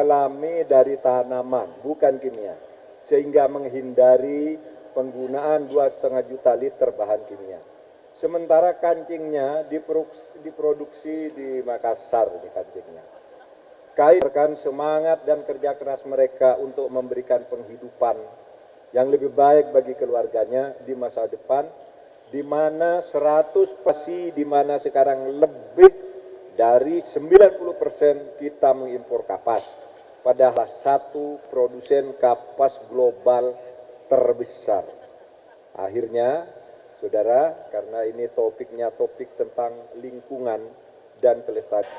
alami dari tanaman, bukan kimia, sehingga menghindari penggunaan 2,5 juta liter bahan kimia. Sementara kancingnya diproduksi di Makassar, di kancingnya. Kaitkan semangat dan kerja keras mereka untuk memberikan penghidupan yang lebih baik bagi keluarganya di masa depan, di mana 100%, di mana sekarang lebih dari 90% kita mengimpor kapas, padahal satu produsen kapas global terbesar. Akhirnya, saudara, karena ini topiknya topik tentang lingkungan dan kelestarian.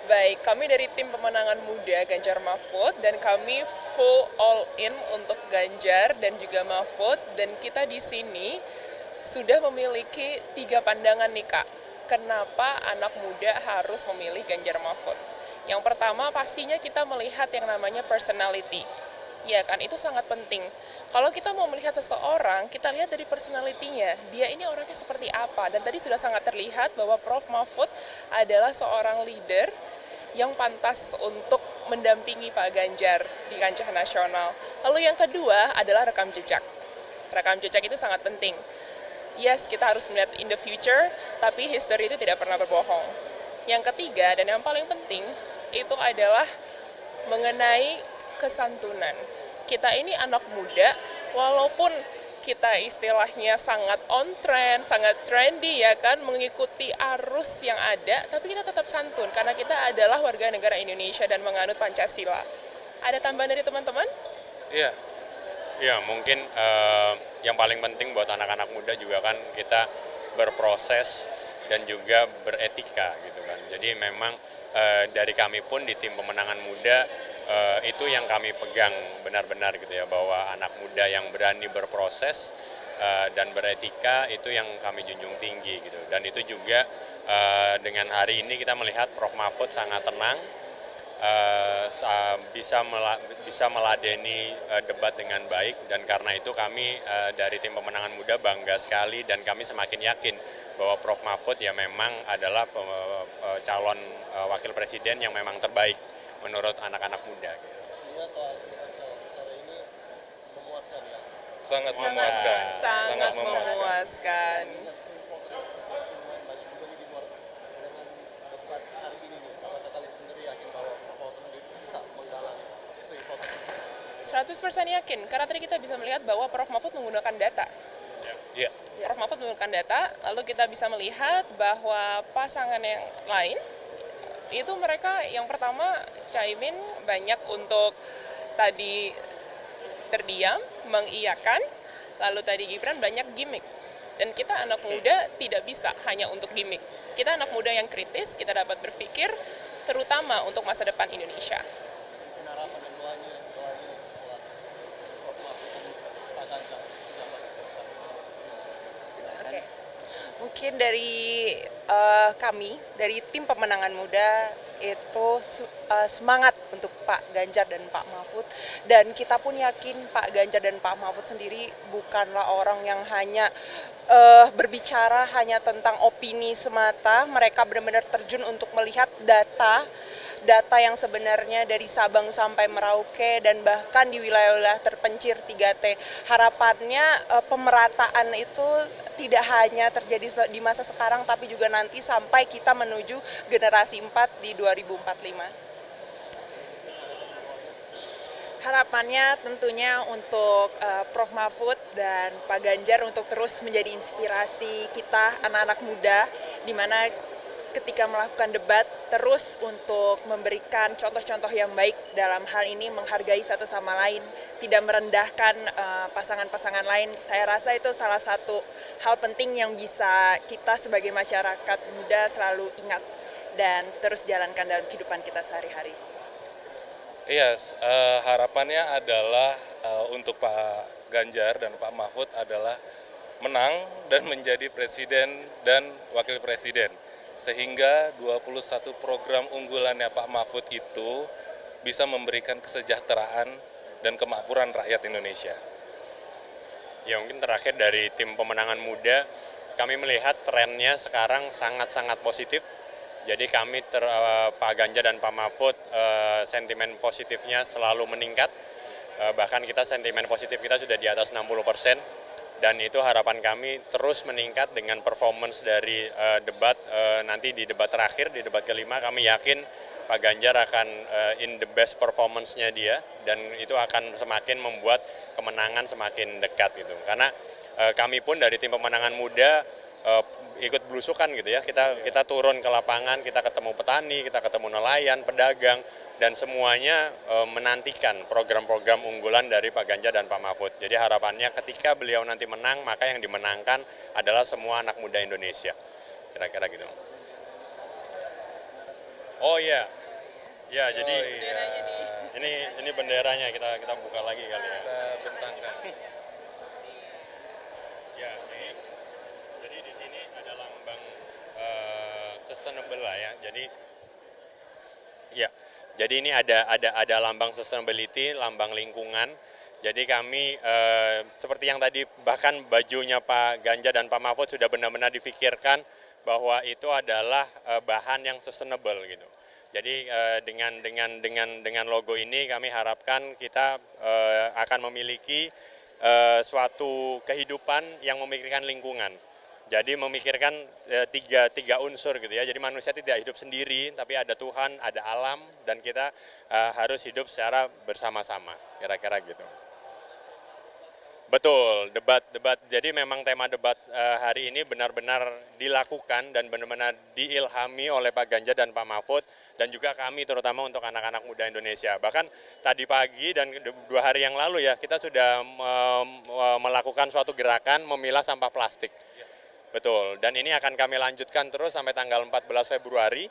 Baik, kami dari tim pemenangan muda Ganjar Mahfud dan kami full all in untuk Ganjar dan juga Mahfud, dan kita di sini sudah memiliki 3 pandangan nih Kak. Kenapa anak muda harus memilih Ganjar Mahfud? Yang pertama pastinya kita melihat yang namanya personality. Ya kan, itu sangat penting. Kalau kita mau melihat seseorang, kita lihat dari personality-nya. Dia ini orangnya seperti apa? Dan tadi sudah sangat terlihat bahwa Prof. Mahfud adalah seorang leader yang pantas untuk mendampingi Pak Ganjar di kancah nasional. Lalu yang kedua adalah rekam jejak. Rekam jejak itu sangat penting. Yes, kita harus melihat in the future, tapi history itu tidak pernah berbohong. Yang ketiga dan yang paling penting itu adalah mengenai kesantunan. Kita ini anak muda, walaupun kita istilahnya sangat on trend, sangat trendy ya kan, mengikuti arus yang ada, tapi kita tetap santun karena kita adalah warga negara Indonesia dan menganut Pancasila. Ada tambahan dari teman-teman? Iya, ya mungkin yang paling penting buat anak-anak muda juga kan kita berproses dan juga beretika gitu kan. Jadi memang dari kami pun di tim pemenangan muda itu yang kami pegang benar-benar gitu ya, bahwa anak muda yang berani berproses dan beretika itu yang kami junjung tinggi gitu. Dan itu juga dengan hari ini kita melihat Prof. Mahfud sangat tenang, bisa meladeni debat dengan baik, dan karena itu kami dari tim pemenangan muda bangga sekali dan kami semakin yakin bahwa Prof. Mahfud ya memang adalah calon wakil presiden yang memang terbaik menurut anak-anak muda. Iya, soal debat besar ini memuaskan ya? Sangat memuaskan. Sangat memuaskan. Ingat support banyak juga di luar dengan debat hari ini nih. Apakah kalian sendiri yakin bahwa Prof. sendiri bisa menggalang isu voter tersebut? 100% yakin, karena tadi kita bisa melihat bahwa Prof. Mahfud menggunakan data. Iya. Prof. Mahfud menggunakan data, lalu kita bisa melihat bahwa pasangan yang lain itu mereka yang pertama Caimin banyak untuk tadi terdiam, mengiyakan, lalu tadi Gibran banyak gimmick. Dan kita anak muda tidak bisa hanya untuk gimmick. Kita anak muda yang kritis, kita dapat berpikir terutama untuk masa depan Indonesia. Mungkin harapan dan doanya buat Prof. Mahfud dan Pak Ganjar. Oke. Mungkin dari kami, dari tim pemenangan muda itu semangat untuk Pak Ganjar dan Pak Mahfud, dan kita pun yakin Pak Ganjar dan Pak Mahfud sendiri bukanlah orang yang hanya berbicara hanya tentang opini semata. Mereka benar-benar terjun untuk melihat data yang sebenarnya dari Sabang sampai Merauke dan bahkan di wilayah-wilayah terpencil 3T. Harapannya pemerataan itu tidak hanya terjadi di masa sekarang tapi juga nanti sampai kita menuju generasi 4 di 2045. Harapannya tentunya untuk Prof. Mahfud dan Pak Ganjar untuk terus menjadi inspirasi kita anak-anak muda, di mana ketika melakukan debat terus untuk memberikan contoh-contoh yang baik dalam hal ini menghargai satu sama lain, tidak merendahkan pasangan-pasangan lain. Saya rasa itu salah satu hal penting yang bisa kita sebagai masyarakat muda selalu ingat dan terus jalankan dalam kehidupan kita sehari-hari. Iya, harapannya adalah untuk Pak Ganjar dan Pak Mahfud adalah menang dan menjadi presiden dan wakil presiden. Sehingga 21 program unggulannya Pak Mahfud itu bisa memberikan kesejahteraan dan kemakmuran rakyat Indonesia. Ya mungkin terakhir dari tim pemenangan muda, kami melihat trennya sekarang sangat-sangat positif. Jadi kami Pak Ganjar dan Pak Mahfud sentimen positifnya selalu meningkat. Bahkan kita sentimen positif kita sudah di atas 60%. Dan itu harapan kami terus meningkat dengan performance dari debat nanti di debat terakhir, di debat kelima kami yakin Pak Ganjar akan in the best performance-nya dia dan itu akan semakin membuat kemenangan semakin dekat gitu. Karena kami pun dari tim pemenangan muda ikut belusukan gitu ya. Kita turun ke lapangan, kita ketemu petani, kita ketemu nelayan, pedagang dan semuanya menantikan program-program unggulan dari Pak Ganjar dan Pak Mahfud. Jadi harapannya ketika beliau nanti menang, maka yang dimenangkan adalah semua anak muda Indonesia. Kira-kira gitu. Oh iya. Ya, jadi ini benderanya kita buka lagi kali ya. Kita bentangkan. Ya, jadi di sini ada lambang sustainable lah ya. Jadi ini ada lambang sustainability, lambang lingkungan. Jadi kami seperti yang tadi bahkan bajunya Pak Ganjar dan Pak Mahfud sudah benar-benar difikirkan bahwa itu adalah bahan yang sustainable gitu. Jadi dengan logo ini kami harapkan kita akan memiliki suatu kehidupan yang memikirkan lingkungan. Jadi memikirkan tiga unsur gitu ya. Jadi manusia tidak hidup sendiri, tapi ada Tuhan, ada alam, dan kita harus hidup secara bersama-sama. Kira-kira gitu. Betul, debat. Jadi memang tema debat hari ini benar-benar dilakukan dan benar-benar diilhami oleh Pak Ganjar dan Pak Mahfud dan juga kami terutama untuk anak-anak muda Indonesia. Bahkan tadi pagi dan 2 hari yang lalu ya kita sudah melakukan suatu gerakan memilah sampah plastik. Betul, dan ini akan kami lanjutkan terus sampai tanggal 14 Februari.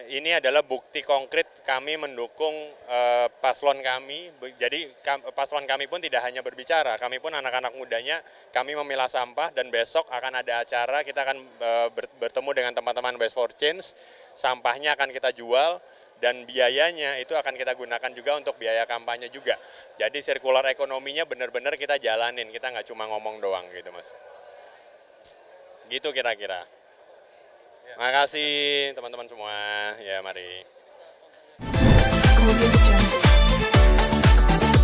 Ini adalah bukti konkret kami mendukung paslon kami. Jadi paslon kami pun tidak hanya berbicara, kami pun anak-anak mudanya, kami memilah sampah dan besok akan ada acara, kita akan bertemu dengan teman-teman Waste for Change, sampahnya akan kita jual dan biayanya itu akan kita gunakan juga untuk biaya kampanye juga. Jadi sirkular ekonominya benar-benar kita jalanin, kita nggak cuma ngomong doang gitu Mas. Gitu kira-kira. Makasih teman-teman semua. Ya, mari. Audio Jungle.